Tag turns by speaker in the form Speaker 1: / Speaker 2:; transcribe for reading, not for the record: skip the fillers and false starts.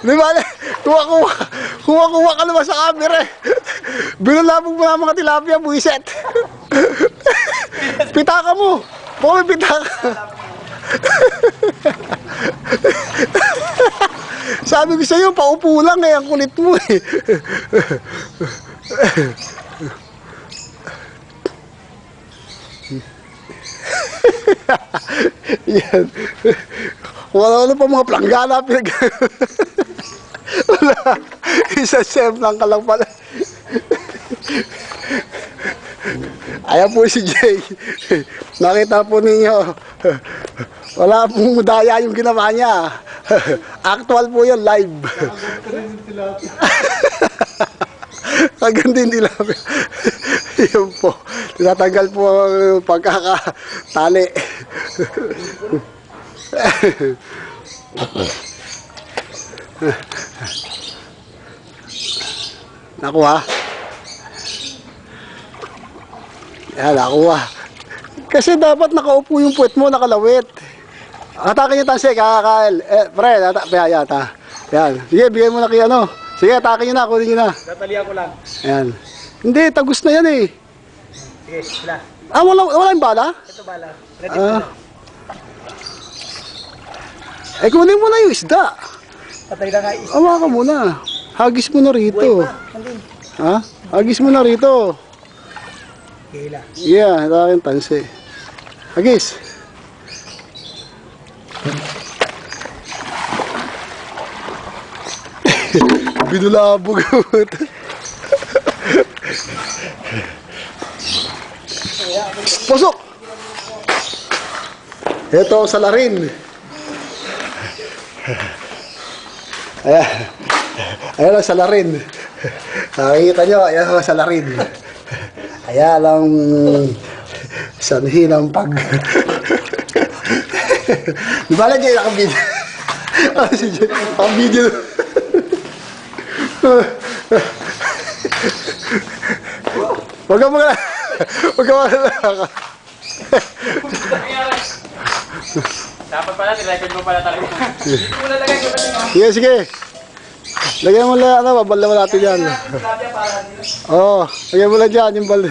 Speaker 1: Di ba? Kuha ka naman sa camera eh. Binulabog mo na mga tilapia, buwiset. Pitaka mo. Baka may pitaka. Sabi ko sa'yo, paupo lang eh, ang kulit mo eh. Yan. Wala pa mga planggana. Wala. Isa chef lang ka lang pala. Ayan po si Jay. Nakita po ninyo. Wala pong daya yung ginawa niya. Actual po yun, live. Agad din tilapia. Yan po. Tinatanggal po ang pagkakatali. Nakuha. Yan, nakuha. Kasi dapat nakaupo yung puwet mo, nakalawit. Atake niyo tansi, kakakail. Pre, yan, yan. Sige, bigay mo na kay ano. Sige, atake niyo na, kunin niyo na.
Speaker 2: Tatalian ko lang.
Speaker 1: Yan. Hindi, tagus na yan eh.
Speaker 2: Sige, sila.
Speaker 1: Wala yung bala?
Speaker 2: Ito bala. Ready ko na.
Speaker 1: Kunin mo na yung isda.
Speaker 2: Patay na nga isda.
Speaker 1: Awa ka muna. Hagis mo na rito.
Speaker 2: Buhay pa. Nandun.
Speaker 1: Ha? Hagis mo na rito.
Speaker 2: Kila.
Speaker 1: Yeah, ito aking tansi. Hagis. Binulabog. Pusok! Ito sa larin. Ayan. Ayan ang salarin. Nakikita nyo, ayan ang salarin. Ayan ang sanhi ng pag... Di ba lang dyan nakabidyo? Si Jay, nakabidyo. Huwag ka mga... Huwag ka mga...
Speaker 2: Dapat pala, nirecord mo pala talaga. Hindi ko na lagay ko na.
Speaker 1: Sige, sige. Lagyan mo lang, ano, babal naman natin yan. Oo, lagyan mo lang dyan yung bal.